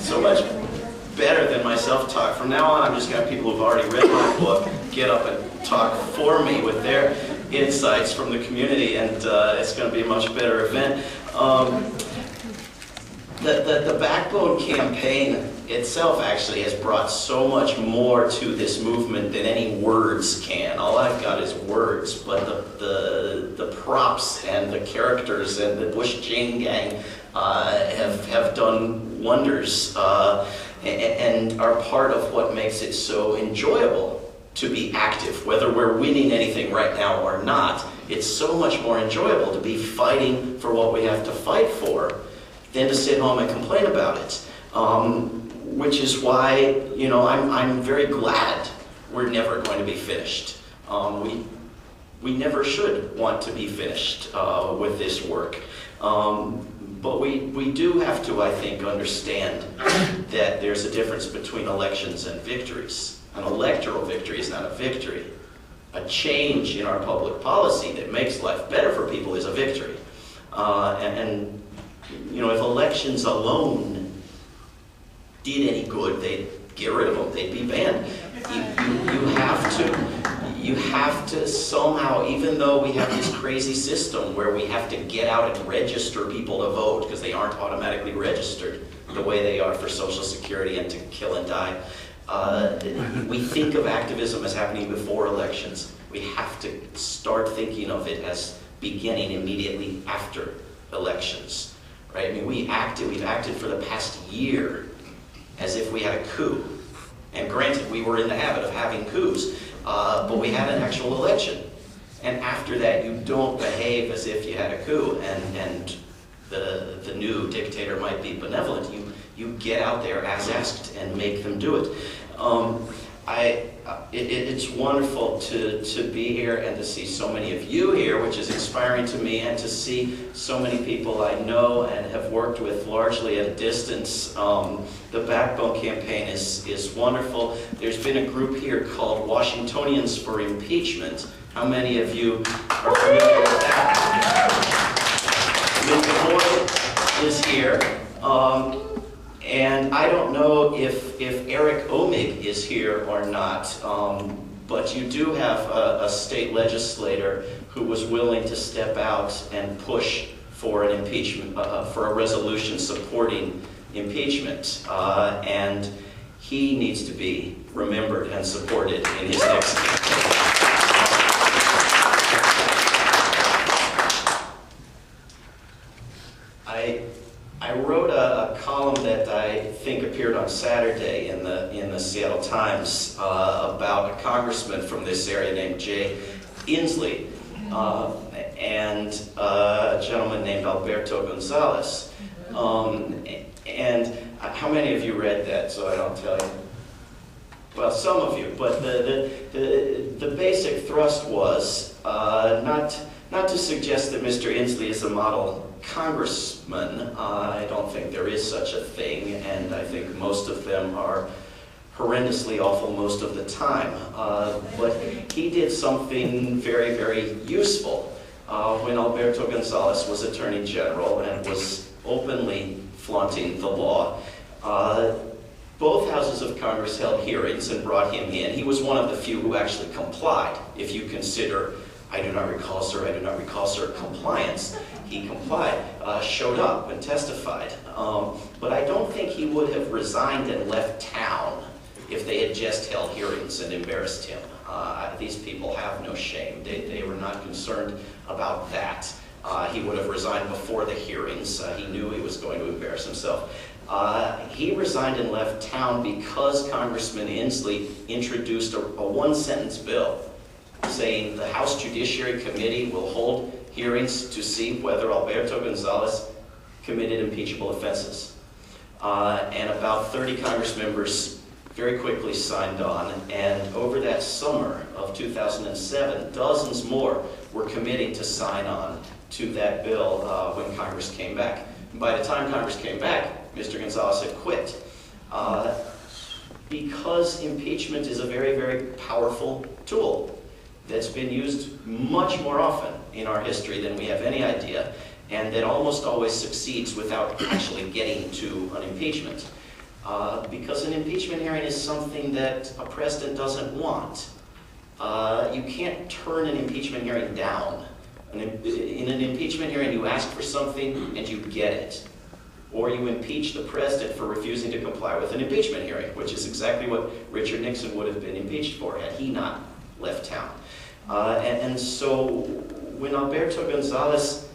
so much better than my self-talk. From now on, I'm just going to have people who've already read my book get up and talk for me with their insights from the community, and it's going to be a much better event. The Backbone campaign itself actually has brought so much more to this movement than any words can. All I've got is words, but the props and the characters and the Bush Jane gang have done wonders and are part of what makes it so enjoyable to be active. Whether we're winning anything right now or not, it's so much more enjoyable to be fighting for what we have to fight for than to sit home and complain about it. Which is why, you know, I'm very glad we're never going to be finished. We never should want to be finished with this work. But we do have to, I think, understand that there's a difference between elections and victories. An electoral victory is not a victory. A change in our public policy that makes life better for people is a victory. And you know, if elections alone did any good, they'd get rid of them. They'd be banned. You have to somehow, even though we have this crazy system where we have to get out and register people to vote because they aren't automatically registered the way they are for Social Security and to kill and die, we think of activism as happening before elections. We have to start thinking of it as beginning immediately after elections. Right? I mean, we've acted for the past year as if we had a coup. And granted, we were in the habit of having coups, but we had an actual election. And after that, you don't behave as if you had a coup and the new dictator might be benevolent. You get out there as asked and make them do it. It's wonderful to be here and to see so many of you here, which is inspiring to me, and to see so many people I know and have worked with largely at a distance. The Backbone campaign is wonderful. There's been a group here called Washingtonians for Impeachment. How many of you are familiar with that? Linda Boyd is here. And I don't know if Eric Omig is here or not, but you do have a state legislator who was willing to step out and push for an impeachment, for a resolution supporting impeachment. And he needs to be remembered and supported in his next campaign. I wrote a column that I think appeared on Saturday in the Seattle Times about a congressman from this area named Jay Inslee and a gentleman named Alberto Gonzalez. And how many of you read that, so I don't tell you? Well, some of you, but the basic thrust was not to suggest that Mr. Inslee is a model congressman. I don't think there is such a thing, and I think most of them are horrendously awful most of the time. But he did something very, very useful when Alberto Gonzalez was Attorney General and was openly flaunting the law. Both houses of Congress held hearings and brought him in. He was one of the few who actually complied, if you consider, I do not recall, sir, compliance. He complied, showed up and testified. But I don't think he would have resigned and left town if they had just held hearings and embarrassed him. These people have no shame. They were not concerned about that. He would have resigned before the hearings. He knew he was going to embarrass himself. He resigned and left town because Congressman Inslee introduced a one-sentence bill saying the House Judiciary Committee will hold hearings to see whether Alberto Gonzalez committed impeachable offenses. And about 30 Congress members very quickly signed on, and over that summer of 2007, dozens more were committing to sign on to that bill when Congress came back. And by the time Congress came back, Mr. Gonzalez had quit. Because impeachment is a very, very powerful tool that's been used much more often in our history than we have any idea, and that almost always succeeds without actually getting to an impeachment. because an impeachment hearing is something that a president doesn't want. You can't turn an impeachment hearing down. In an impeachment hearing, you ask for something and you get it. Or you impeach the president for refusing to comply with an impeachment hearing, which is exactly what Richard Nixon would have been impeached for had he not left town. And so when Alberto Gonzales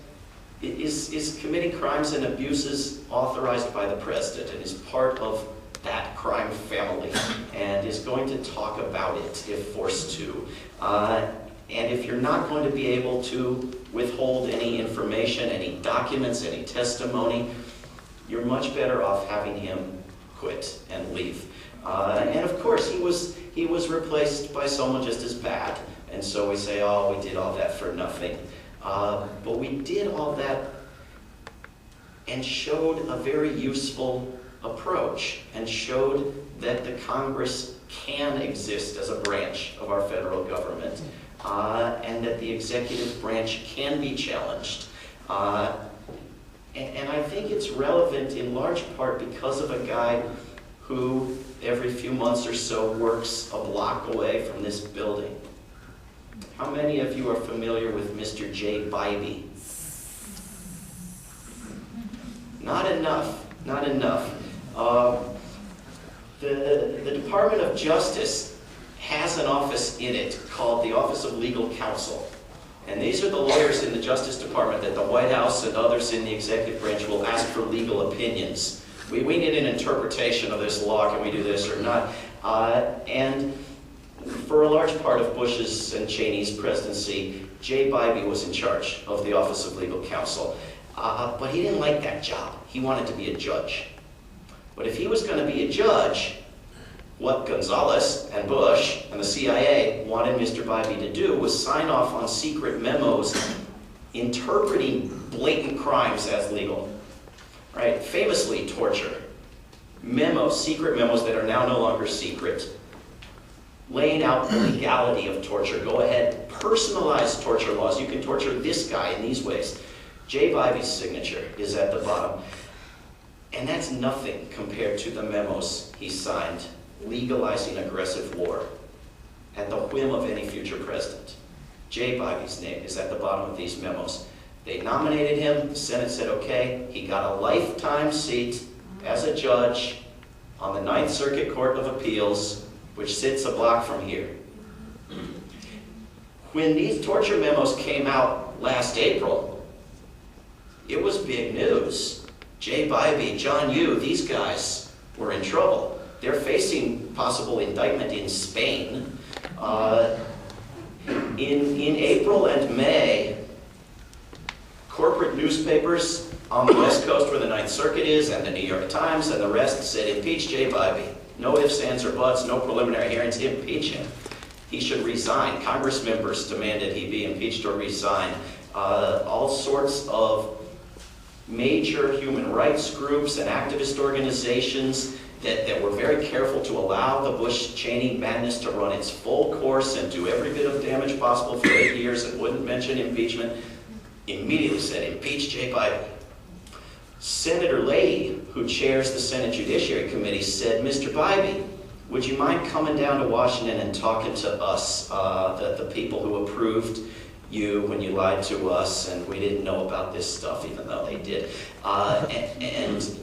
is committing crimes and abuses authorized by the president and is part of that crime family and is going to talk about it if forced to, and if you're not going to be able to withhold any information, any documents, any testimony, you're much better off having him quit and leave. And of course, he was replaced by someone just as bad. And so we say, oh, we did all that for nothing. But we did all that and showed a very useful approach and showed that the Congress can exist as a branch of our federal government and that the executive branch can be challenged. And I think it's relevant in large part because of a guy who every few months or so works a block away from this building. How many of you are familiar with Mr. J. Bybee? Not enough, not enough. The Department of Justice has an office in it called the Office of Legal Counsel. And these are the lawyers in the Justice Department that the White House and others in the executive branch will ask for legal opinions. We need an interpretation of this law, can we do this or not? And for a large part of Bush's and Cheney's presidency, Jay Bybee was in charge of the Office of Legal Counsel. But he didn't like that job. He wanted to be a judge. But if he was going to be a judge, what Gonzales and Bush and the CIA wanted Mr. Bybee to do was sign off on secret memos interpreting blatant crimes as legal. Right? Famously, torture. Memos, secret memos that are now no longer secret, laying out the legality of torture. Go ahead, personalize torture laws. You can torture this guy in these ways. Jay Bybee's signature is at the bottom. And that's nothing compared to the memos he signed legalizing aggressive war at the whim of any future president. Jay Bybee's name is at the bottom of these memos. They nominated him, the Senate said okay, he got a lifetime seat as a judge on the Ninth Circuit Court of Appeals, which sits a block from here. When these torture memos came out last April, it was big news. Jay Bybee, John Yoo, these guys were in trouble. They're facing possible indictment in Spain. In April and May, corporate newspapers on the West Coast where the Ninth Circuit is, and the New York Times and the rest said, impeach Jay Bybee. No ifs, ands, or buts, no preliminary hearings, impeach him. He should resign. Congress members demanded he be impeached or resign. All sorts of major human rights groups and activist organizations that were very careful to allow the Bush-Cheney madness to run its full course and do every bit of damage possible for 8 years and wouldn't mention impeachment, immediately said, impeach Jay Bybee. Senator Leahy, who chairs the Senate Judiciary Committee, said, Mr. Bybee, would you mind coming down to Washington and talking to us, the people who approved you when you lied to us and we didn't know about this stuff, even though they did. And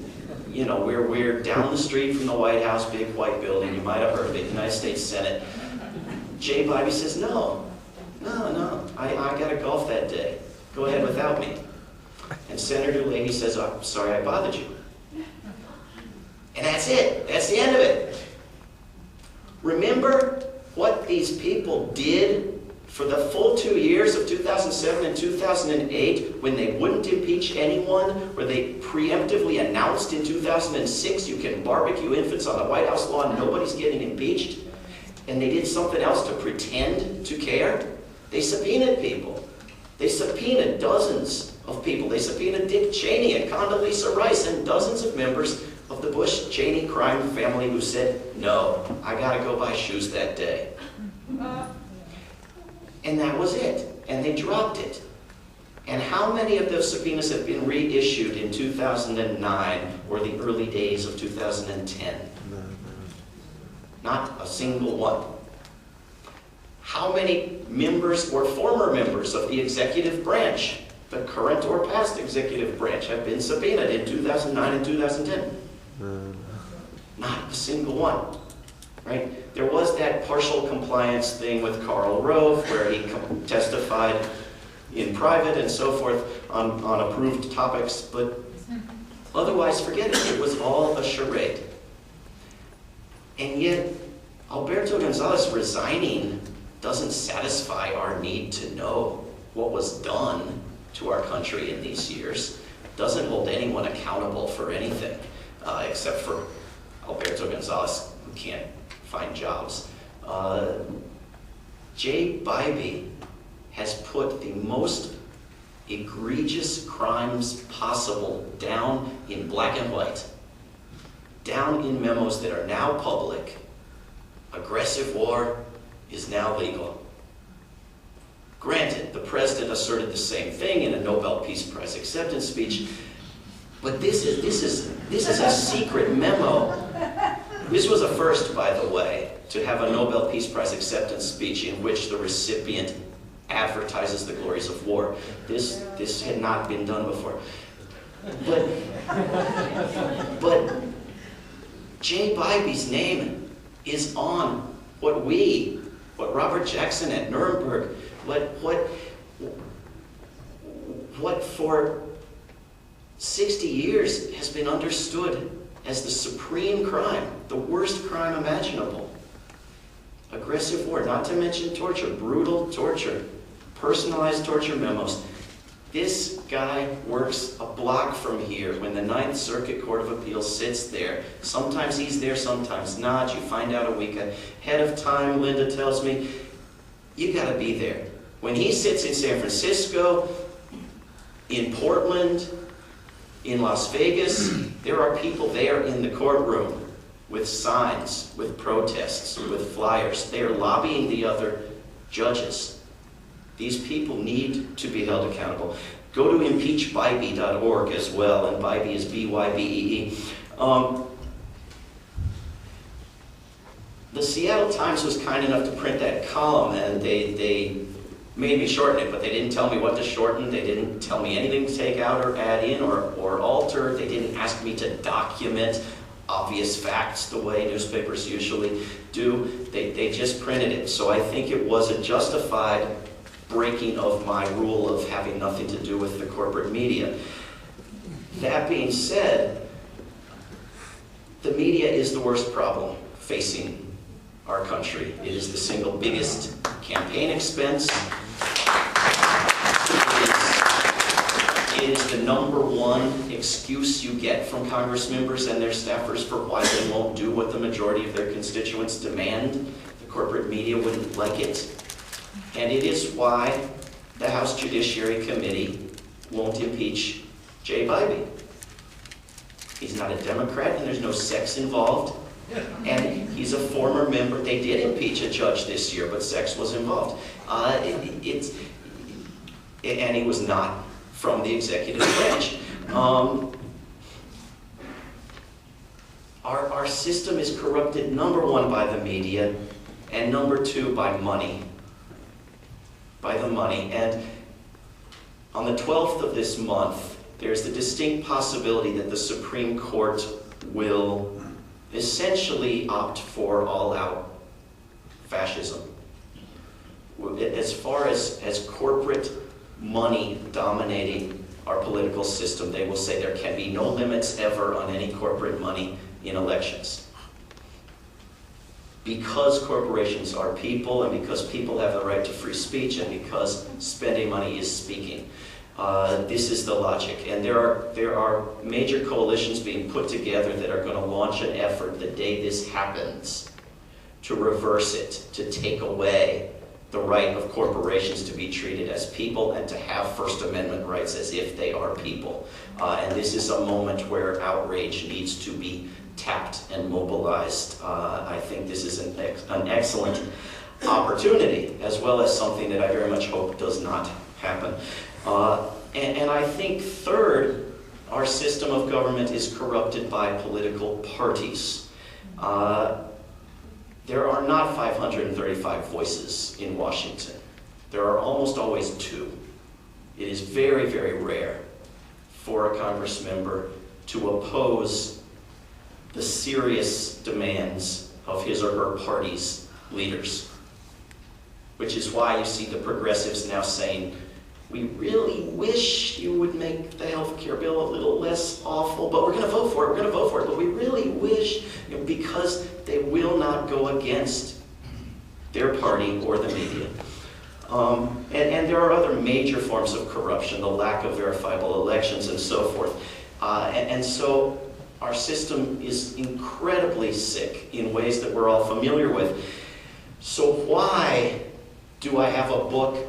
you know, we're down the street from the White House, big white building, you might have heard of it, United States Senate. Jay Bybee says, no, I got to golf that day. Go ahead without me. And Senator Leahy says, I'm sorry I bothered you. And that's it. That's the end of it. Remember what these people did for the full 2 years of 2007 and 2008 when they wouldn't impeach anyone, where they preemptively announced in 2006 you can barbecue infants on the White House lawn and nobody's getting impeached? And they did something else to pretend to care? They subpoenaed people. They subpoenaed dozens of people. They subpoenaed Dick Cheney and Condoleezza Rice and dozens of members of the Bush-Cheney crime family who said, no, I gotta go buy shoes that day. And that was it. And they dropped it. And how many of those subpoenas have been reissued in 2009 or the early days of 2010? Not a single one. How many members or former members of the executive branch, the current or past executive branch, have been subpoenaed in 2009 and 2010? Not a single one. Right? There was that partial compliance thing with Karl Rove where he testified in private and so forth on approved topics, but otherwise forget it. It was all a charade. And yet, Alberto Gonzalez resigning doesn't satisfy our need to know what was done to our country in these years, doesn't hold anyone accountable for anything, except for Alberto Gonzalez, who can't find jobs. Jay Bybee has put the most egregious crimes possible down in black and white, down in memos that are now public. Aggressive war is now legal. Granted, the president asserted the same thing in a Nobel Peace Prize acceptance speech, but this is a secret memo. This was a first, by the way, to have a Nobel Peace Prize acceptance speech in which the recipient advertises the glories of war. This had not been done before. But Jay Bybee's name is on what Robert Jackson at Nuremberg, what for 60 years has been understood as the supreme crime, the worst crime imaginable. Aggressive war, not to mention torture, brutal torture, personalized torture memos. This guy works a block from here when the Ninth Circuit Court of Appeals sits there. Sometimes he's there, sometimes not. You find out a week ahead of time, Linda tells me. You gotta be there. When he sits in San Francisco, in Portland, in Las Vegas, there are people there in the courtroom with signs, with protests, with flyers. They are lobbying the other judges. These people need to be held accountable. Go to impeachbybee.org as well, and Bybee is B-Y-B-E-E. The Seattle Times was kind enough to print that column, and they made me shorten it, but they didn't tell me what to shorten. They didn't tell me anything to take out or add in or alter. They didn't ask me to document obvious facts the way newspapers usually do. They just printed it. So I think it was a justified breaking of my rule of having nothing to do with the corporate media. That being said, the media is the worst problem facing our country. It is the single biggest campaign expense. It is the number one excuse you get from Congress members and their staffers for why they won't do what the majority of their constituents demand. The corporate media wouldn't like it. And it is why the House Judiciary Committee won't impeach Jay Bybee. He's not a Democrat, and there's no sex involved. And he's a former member. They did impeach a judge this year, but sex was involved. And he was not from the executive branch. Our system is corrupted, number one, by the media, and number two, by money. By the money. And on the 12th of this month, there's the distinct possibility that the Supreme Court will essentially opt for all-out fascism. As far as corporate money dominating our political system, they will say there can be no limits ever on any corporate money in elections. Because corporations are people, and because people have the right to free speech, and because spending money is speaking. This is the logic. And there are major coalitions being put together that are going to launch an effort the day this happens to reverse it, to take away the right of corporations to be treated as people and to have First Amendment rights as if they are people. And this is a moment where outrage needs to be tapped and mobilized. I think this is an excellent opportunity, as well as something that I very much hope does not happen. And I think third, our system of government is corrupted by political parties. There are not 535 voices in Washington. There are almost always 2. It is very, very rare for a Congress member to oppose the serious demands of his or her party's leaders. Which is why you see the progressives now saying, we really wish you would make the health care bill a little less awful, but we're going to vote for it, but we really wish, because they will not go against their party or the media. And there are other major forms of corruption, the lack of verifiable elections and so forth. And so our system is incredibly sick in ways that we're all familiar with. So why do I have a book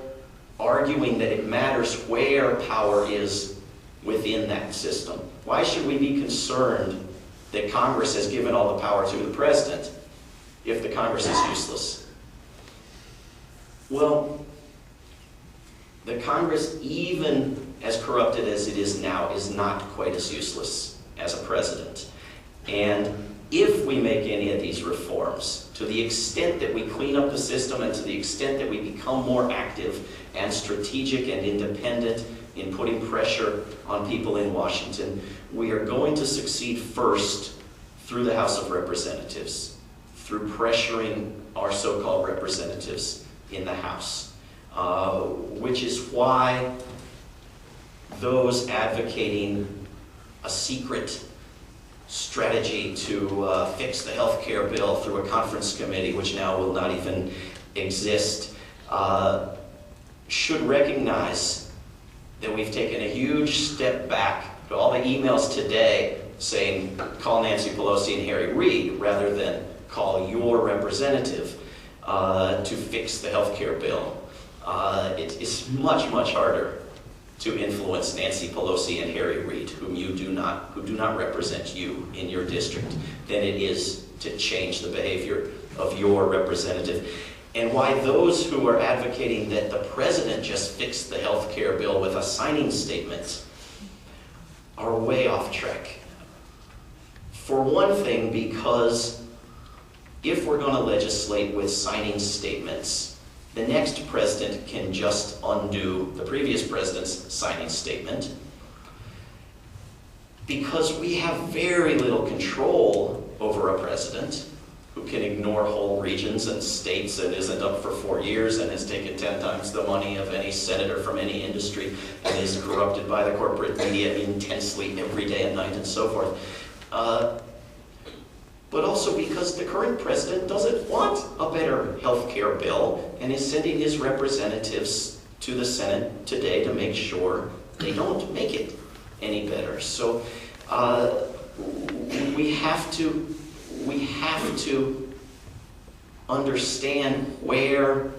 arguing that it matters where power is within that system? Why should we be concerned that Congress has given all the power to the president if the Congress is useless? Well, the Congress, even as corrupted as it is now, is not quite as useless as a president. And if we make any of these reforms, to the extent that we clean up the system and to the extent that we become more active and strategic and independent in putting pressure on people in Washington, we are going to succeed first through the House of Representatives, through pressuring our so-called representatives in the House. Which is why those advocating a secret strategy to fix the health care bill through a conference committee, which now will not even exist, should recognize that we've taken a huge step back. To all the emails today saying, call Nancy Pelosi and Harry Reid, rather than call your representative to fix the health care bill. It is much, much harder to influence Nancy Pelosi and Harry Reid, who do not represent you in your district, than it is to change the behavior of your representative. And why those who are advocating that the president just fix the health care bill with a signing statement are way off track. For one thing, because if we're going to legislate with signing statements, the next president can just undo the previous president's signing statement, because we have very little control over a president who can ignore whole regions and states and isn't up for 4 years and has taken 10 times the money of any senator from any industry and is corrupted by the corporate media intensely every day and night and so forth. But also because the current president doesn't want a better health care bill and is sending his representatives to the Senate today to make sure they don't make it any better. So we have to understand where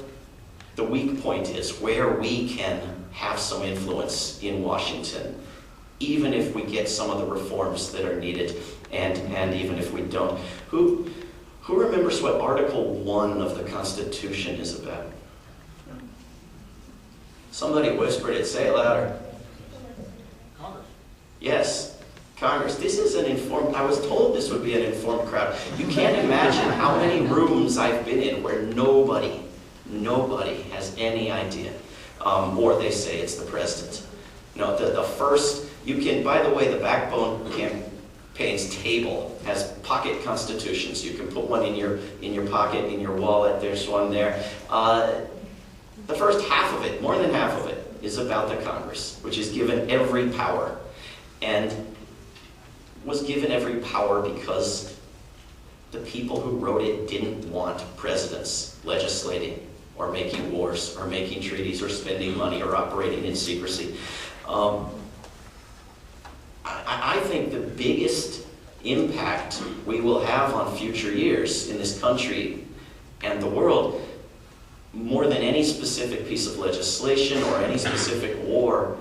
the weak point is, where we can have some influence in Washington, even if we get some of the reforms that are needed, and even if we don't. Who remembers what Article 1 of the Constitution is about? Somebody whispered it. Say it louder. Congress. Yes, Congress. This is an informed, I was told this would be an informed crowd. You can't imagine how many rooms I've been in where nobody has any idea. Or they say it's the president. No, the first, you can, by the way, the Backbone Campaign's table has pocket constitutions. You can put one in your pocket, in your wallet. There's one there. The first half of it, more than half of it, is about the Congress, which is given every power. And was given every power because the people who wrote it didn't want presidents legislating or making wars or making treaties or spending money or operating in secrecy. I think the biggest impact we will have on future years in this country and the world, more than any specific piece of legislation or any specific war,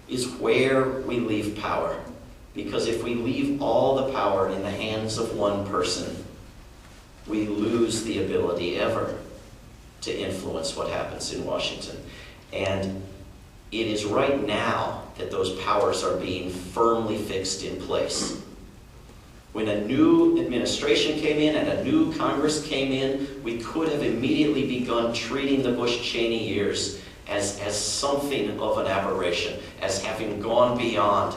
is where we leave power. Because if we leave all the power in the hands of one person, we lose the ability ever to influence what happens in Washington. And it is right now that those powers are being firmly fixed in place. When a new administration came in and a new Congress came in, we could have immediately begun treating the Bush-Cheney years as something of an aberration, as having gone beyond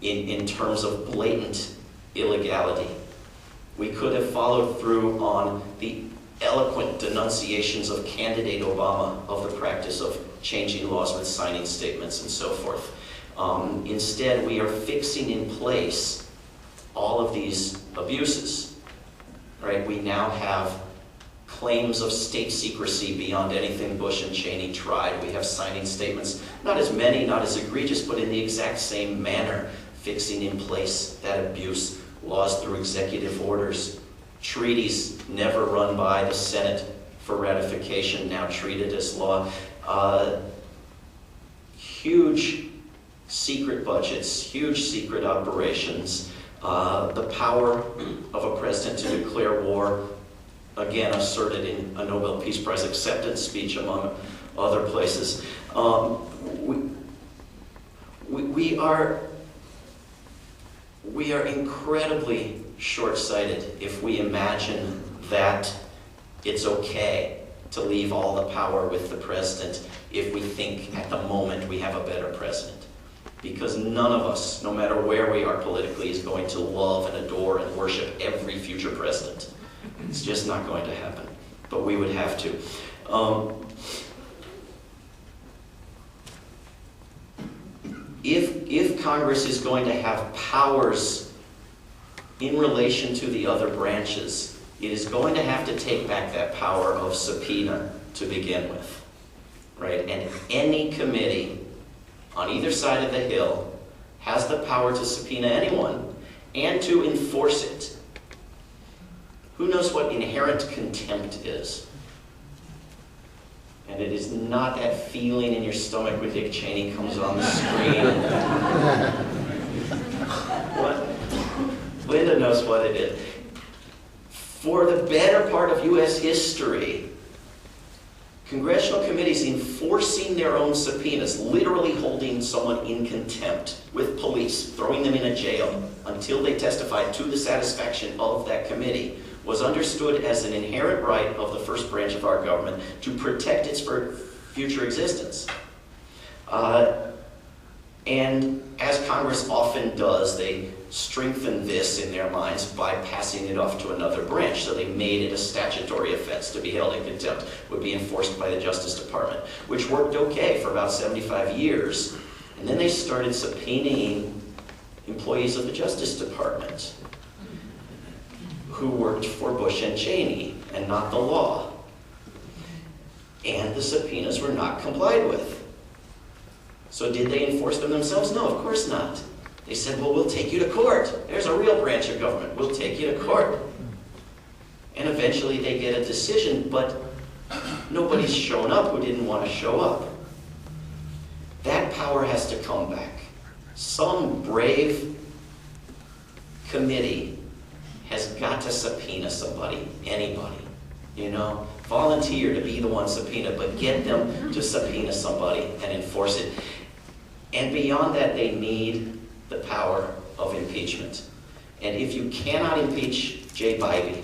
in terms of blatant illegality. We could have followed through on the eloquent denunciations of candidate Obama of the practice of changing laws with signing statements and so forth. Instead, we are fixing in place all of these abuses. Right? We now have claims of state secrecy beyond anything Bush and Cheney tried. We have signing statements, not as many, not as egregious, but in the exact same manner, fixing in place that abuse. Laws through executive orders, treaties never run by the Senate for ratification, now treated as law. Huge secret budgets, huge secret operations, the power of a president to declare war, again asserted in a Nobel Peace Prize acceptance speech, among other places. We are incredibly short-sighted if we imagine that it's okay to leave all the power with the president if we think at the moment we have a better president. Because none of us, no matter where we are politically, is going to love and adore and worship every future president. It's just not going to happen. But we would have to. If Congress is going to have powers in relation to the other branches, it is going to have to take back that power of subpoena to begin with, right? And any committee on either side of the Hill has the power to subpoena anyone and to enforce it. Who knows what inherent contempt is? And it is not that feeling in your stomach when Dick Cheney comes on the screen. What? Linda knows what it is. For the better part of U.S. history, congressional committees enforcing their own subpoenas, literally holding someone in contempt with police, throwing them in a jail until they testified to the satisfaction of that committee, was understood as an inherent right of the first branch of our government to protect its future existence. And as Congress often does, they strengthen this in their minds by passing it off to another branch. So they made it a statutory offense to be held in contempt, would be enforced by the Justice Department, which worked okay for about 75 years. And then they started subpoenaing employees of the Justice Department who worked for Bush and Cheney and not the law. And the subpoenas were not complied with. So did they enforce them themselves? No, of course not. They said, well, we'll take you to court. There's a real branch of government. We'll take you to court. And eventually they get a decision, but nobody's shown up who didn't want to show up. That power has to come back. Some brave committee has got to subpoena somebody, anybody, you know? Volunteer to be the one subpoenaed, but get them to subpoena somebody and enforce it. And beyond that, they need the power of impeachment. And if you cannot impeach Jay Bybee,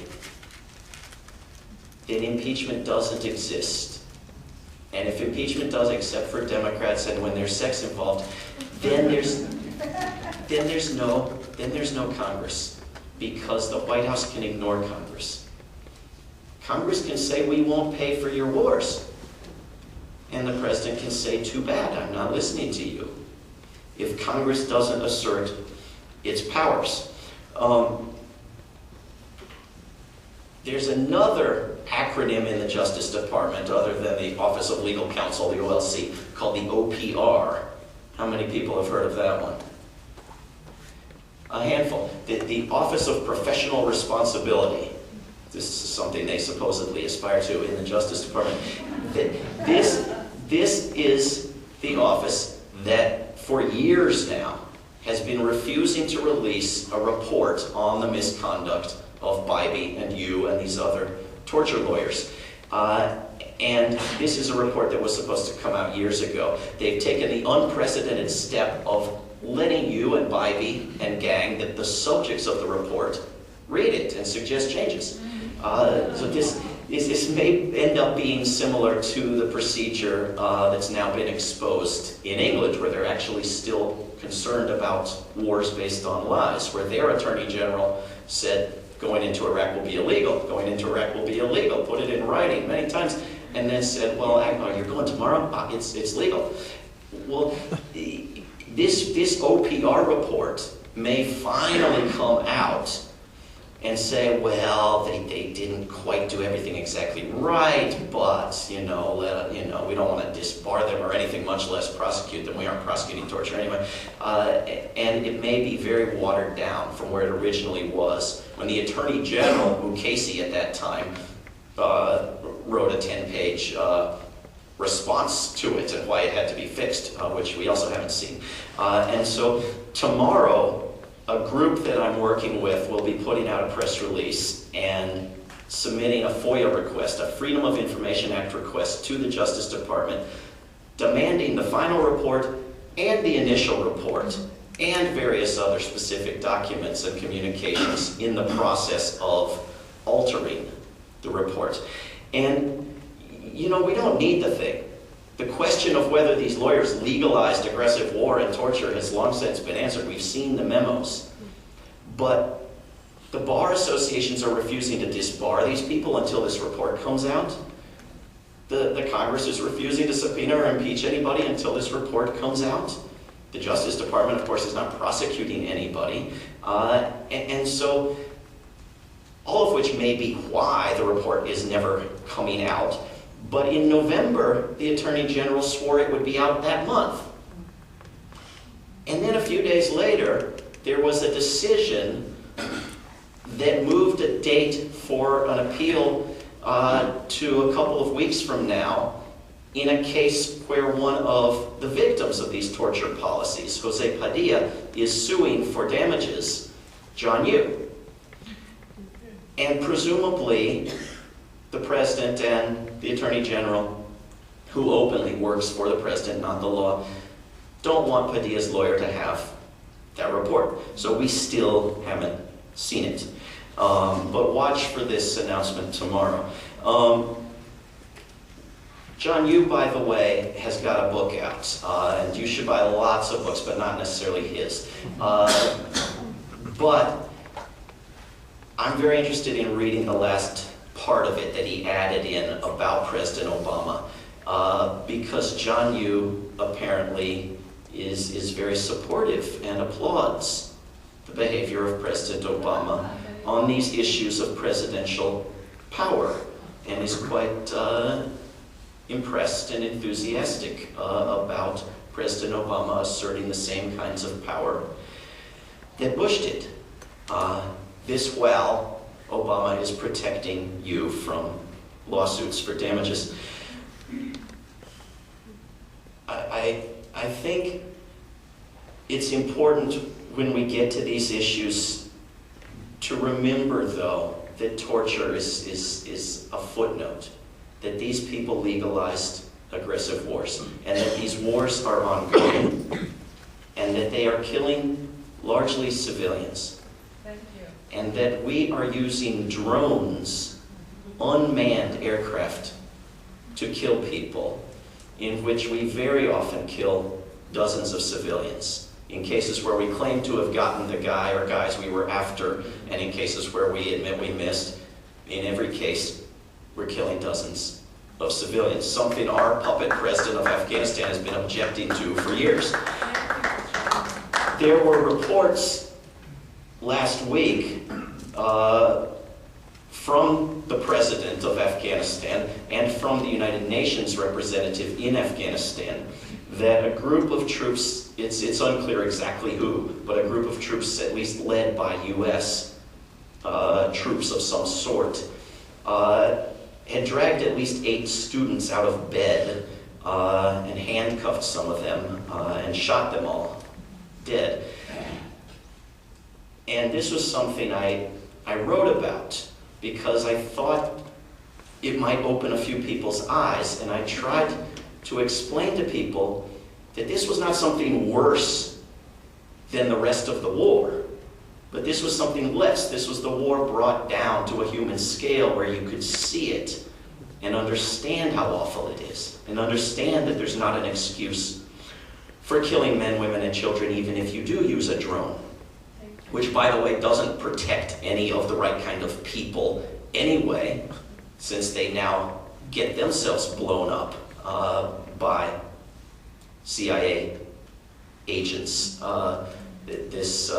then impeachment doesn't exist. And if impeachment does, except for Democrats and when there's sex involved, then there's no Congress, because the White House can ignore Congress. Congress can say, we won't pay for your wars. And the president can say, too bad, I'm not listening to you, if Congress doesn't assert its powers. There's another acronym in the Justice Department, other than the Office of Legal Counsel, the OLC, called the OPR. How many people have heard of that one? A handful. The Office of Professional Responsibility. This is something they supposedly aspire to in the Justice Department. This is the office that, for years now, has been refusing to release a report on the misconduct of Bybee and you and these other torture lawyers. And this is a report that was supposed to come out years ago. They've taken the unprecedented step of letting you and Bybee and gang, that the subjects of the report, read it and suggest changes. So this may end up being similar to the procedure that's now been exposed in England, where they're actually still concerned about wars based on lies, where their Attorney General said going into Iraq will be illegal, going into Iraq will be illegal, put it in writing many times, and then said, well, you're going tomorrow? It's legal. Well, this OPR report may finally come out and say, well, they didn't quite do everything exactly right, but we don't want to disbar them or anything, much less prosecute them. We aren't prosecuting torture anyway. And it may be very watered down from where it originally was, when the Attorney General, Mukasey at that time, wrote a 10-page response to it and why it had to be fixed, which we also haven't seen. And so tomorrow, a group that I'm working with will be putting out a press release and submitting a FOIA request, a Freedom of Information Act request, to the Justice Department, demanding the final report and the initial report and various other specific documents and communications in the process of altering the report. And, we don't need the thing. The question of whether these lawyers legalized aggressive war and torture has long since been answered. We've seen the memos. But the bar associations are refusing to disbar these people until this report comes out. The Congress is refusing to subpoena or impeach anybody until this report comes out. The Justice Department, of course, is not prosecuting anybody. And so, all of which may be why the report is never coming out. But in November, the Attorney General swore it would be out that month. And then a few days later, there was a decision that moved a date for an appeal to a couple of weeks from now in a case where one of the victims of these torture policies, Jose Padilla, is suing for damages John Yoo. And presumably, the President and the Attorney General, who openly works for the President, not the law, don't want Padilla's lawyer to have that report. So we still haven't seen it. But watch for this announcement tomorrow. John Yoo, by the way, has got a book out. And you should buy lots of books, but not necessarily his. But I'm very interested in reading the last part of it that he added in about President Obama, because John Yoo apparently is very supportive and applauds the behavior of President Obama on these issues of presidential power, and is quite impressed and enthusiastic about President Obama asserting the same kinds of power that Bush did. This while Obama is protecting you from lawsuits for damages. I think it's important when we get to these issues to remember, though, that torture is a footnote, that these people legalized aggressive wars, and that these wars are ongoing, and that they are killing largely civilians. And that we are using drones, unmanned aircraft, to kill people, in which we very often kill dozens of civilians. In cases where we claim to have gotten the guy or guys we were after, and in cases where we admit we missed, in every case, we're killing dozens of civilians. Something our puppet president of Afghanistan has been objecting to for years. There were reports last week from the president of Afghanistan and from the United Nations representative in Afghanistan that a group of troops, it's unclear exactly who, but a group of troops at least led by U.S. Troops of some sort, had dragged at least 8 students out of bed and handcuffed some of them and shot them all dead. And this was something I wrote about because I thought it might open a few people's eyes. And I tried to explain to people that this was not something worse than the rest of the war, but this was something less. This was the war brought down to a human scale where you could see it and understand how awful it is, and understand that there's not an excuse for killing men, women, and children, even if you do use a drone, which, by the way, doesn't protect any of the right kind of people anyway, since they now get themselves blown up by CIA agents. This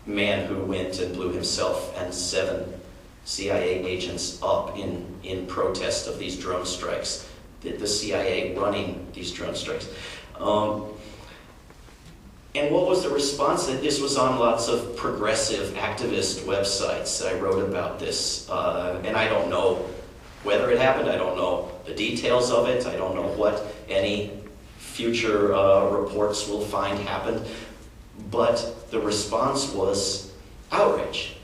man who went and blew himself and 7 CIA agents up in protest of these drone strikes, the CIA running these drone strikes. And what was the response? That this was on lots of progressive activist websites. I wrote about this, and I don't know whether it happened. I don't know the details of it. I don't know what any future reports will find happened. But the response was outrage.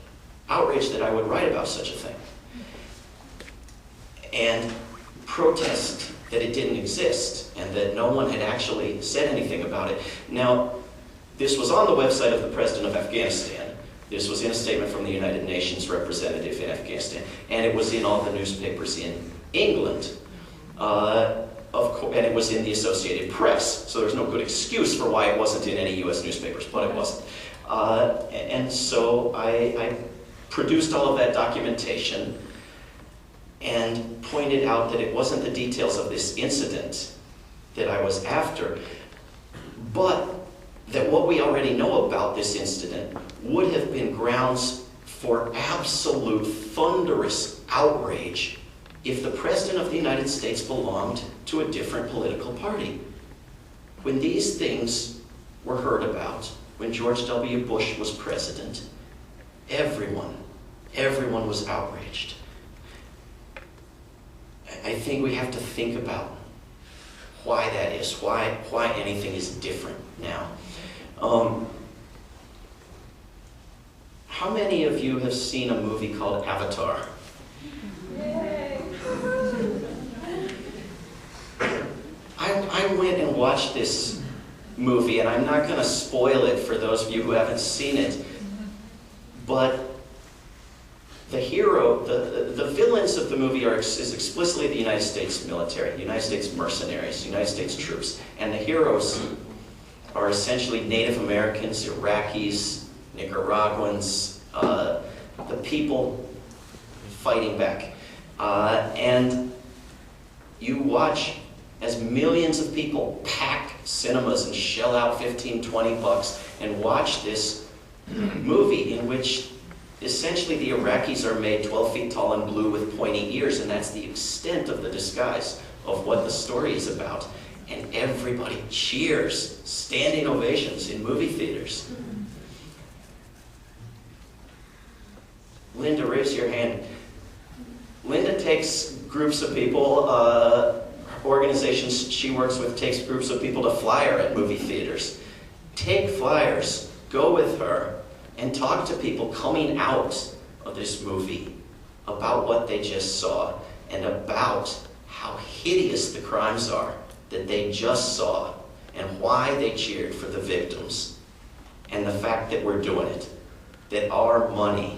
Outrage that I would write about such a thing. And protest that it didn't exist and that no one had actually said anything about it. Now, this was on the website of the President of Afghanistan. This was in a statement from the United Nations representative in Afghanistan. And it was in all the newspapers in England. And it was in the Associated Press. So there's no good excuse for why it wasn't in any US newspapers, but it wasn't. And so I produced all of that documentation and pointed out that it wasn't the details of this incident that I was after, but that what we already know about this incident would have been grounds for absolute thunderous outrage if the President of the United States belonged to a different political party. When these things were heard about, when George W. Bush was president, everyone was outraged. I think we have to think about why that is, why anything is different now. How many of you have seen a movie called Avatar? I went and watched this movie, and I'm not going to spoil it for those of you who haven't seen it, but the hero, the villains of the movie is explicitly the United States military, the United States mercenaries, the United States troops, and the heroes are essentially Native Americans, Iraqis, Nicaraguans, the people fighting back. And you watch as millions of people pack cinemas and shell out $15, $20 and watch this movie in which essentially the Iraqis are made 12 feet tall and blue with pointy ears, and that's the extent of the disguise of what the story is about. And everybody cheers, standing ovations in movie theaters. Linda, raise your hand. Linda takes groups of people, organizations she works with takes groups of people to flyer at movie theaters. Take flyers, go with her, and talk to people coming out of this movie about what they just saw and about how hideous the crimes are that they just saw and why they cheered for the victims and the fact that we're doing it, that our money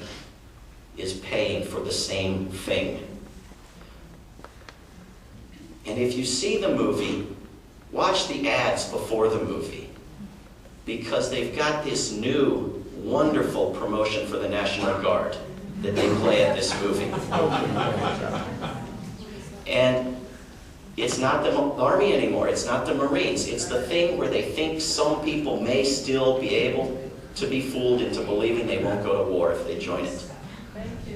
is paying for the same thing. And if you see the movie, watch the ads before the movie, because they've got this new, wonderful promotion for the National Guard that they play at this movie. And it's not the Army anymore, it's not the Marines, it's the thing where they think some people may still be able to be fooled into believing they won't go to war if they join it.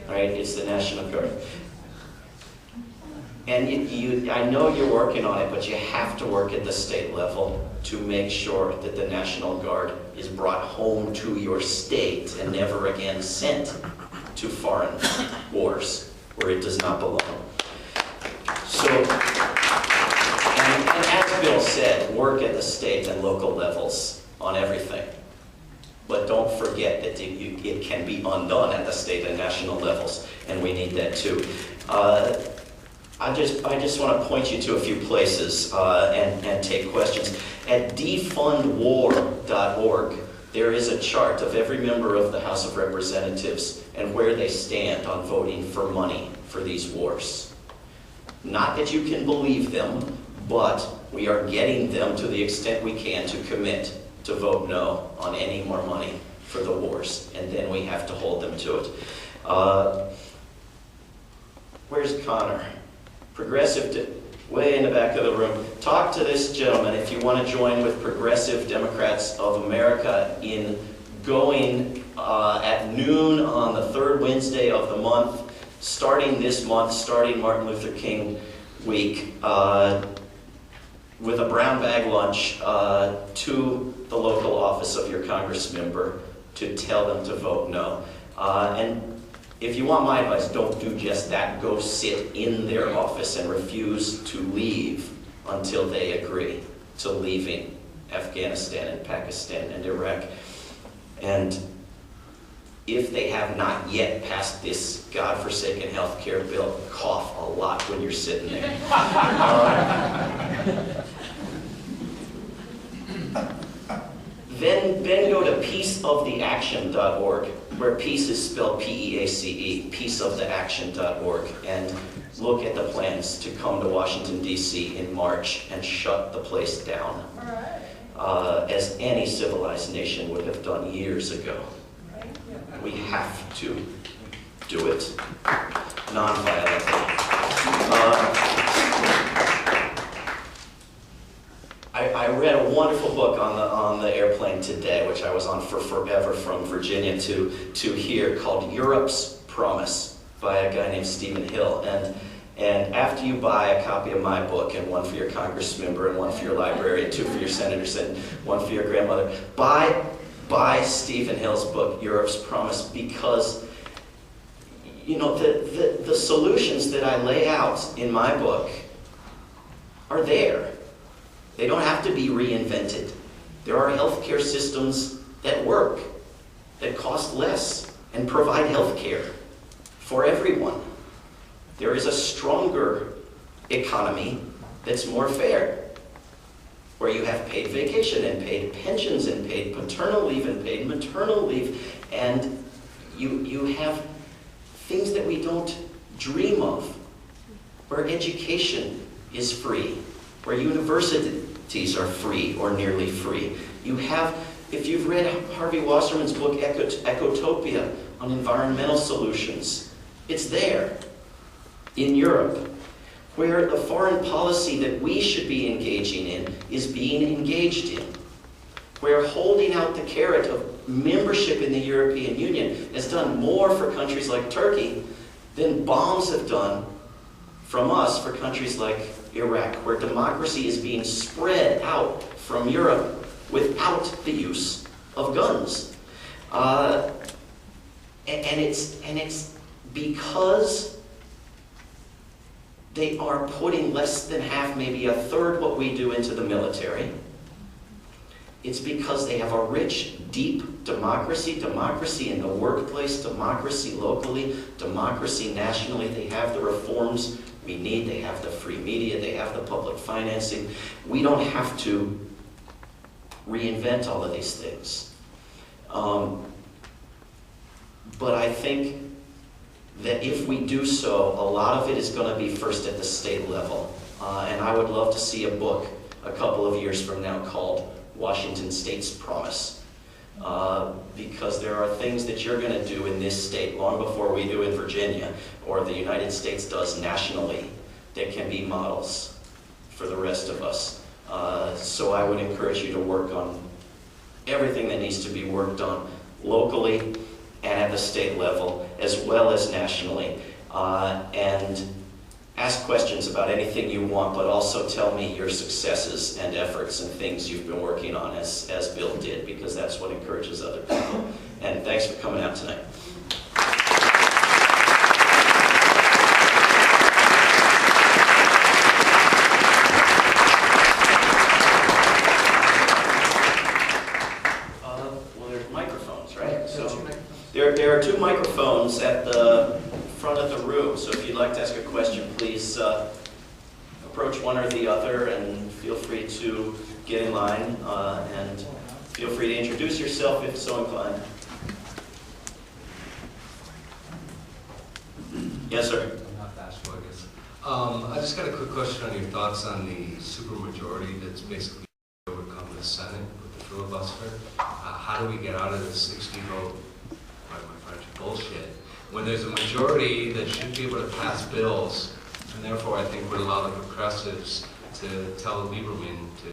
All right, it's the National Guard. And I know you're working on it, but you have to work at the state level to make sure that the National Guard is brought home to your state and never again sent to foreign wars where it does not belong. So, and as Bill said, work at the state and local levels on everything. But don't forget that it can be undone at the state and national levels, and we need that too. I just want to point you to a few places and take questions. At defundwar.org, there is a chart of every member of the House of Representatives and where they stand on voting for money for these wars. Not that you can believe them, but we are getting them to the extent we can to commit to vote no on any more money for the wars, and then we have to hold them to it. Where's Connor? Way in the back of the room. Talk to this gentleman if you want to join with Progressive Democrats of America in going at noon on the third Wednesday of the month, starting this month, starting Martin Luther King week, with a brown bag lunch to the local office of your Congress member to tell them to vote no. And if you want my advice, don't do just that. Go sit in their office and refuse to leave until they agree to leaving Afghanistan and Pakistan and Iraq. And if they have not yet passed this godforsaken health care bill, cough a lot when you're sitting there. Then go to peaceoftheaction.org, where peace is spelled P-E-A-C-E, peaceoftheaction.org, and look at the plans to come to Washington, D.C. in March and shut the place down, as any civilized nation would have done years ago. We have to do it non-violently. I read a wonderful book on the airplane today, which I was on for forever from Virginia to here, called Europe's Promise by a guy named Stephen Hill. And after you buy a copy of my book, and one for your Congress member, and one for your library, and two for your senators, and one for your grandmother, buy Stephen Hill's book, Europe's Promise, because the solutions that I lay out in my book are there. They don't have to be reinvented. There are healthcare systems that work, that cost less, and provide healthcare for everyone. There is a stronger economy that's more fair, where you have paid vacation and paid pensions and paid paternal leave and paid maternal leave, and you have things that we don't dream of, where education is free, where universities are free or nearly free. You have, if you've read Harvey Wasserman's book, Ecotopia, on environmental solutions, it's there in Europe, where the foreign policy that we should be engaging in is being engaged in, where holding out the carrot of membership in the European Union has done more for countries like Turkey than bombs have done from us for countries like Iraq, where democracy is being spread out from Europe without the use of guns. And it's because they are putting less than half, maybe a third what we do into the military. It's because they have a rich, deep democracy in the workplace, democracy locally, democracy nationally. They have the reforms we need. They have the free media. They have the public financing. We don't have to reinvent all of these things. But I think that if we do so, a lot of it is going to be first at the state level. And I would love to see a book a couple of years from now called Washington State's Promise. Because there are things that you're going to do in this state long before we do in Virginia, or the United States does nationally, that can be models for the rest of us. So I would encourage you to work on everything that needs to be worked on locally and at the state level, as well as nationally. And ask questions about anything you want, but also tell me your successes and efforts and things you've been working on, as Bill did, because that's what encourages other people. And thanks for coming out tonight. Well, there's microphones. the front of the room. So if you'd like to ask a question, please approach one or the other, and feel free to get in line, and feel free to introduce yourself if so inclined. Yes, sir. I'm not bashful, I guess. I just got a quick question on your thoughts on the supermajority that's basically overcome the Senate with the filibuster. How do we get out of this 60 vote, pardon my French, bullshit, when there's a majority that should be able to pass bills, and therefore I think would allow the progressives to tell Lieberman to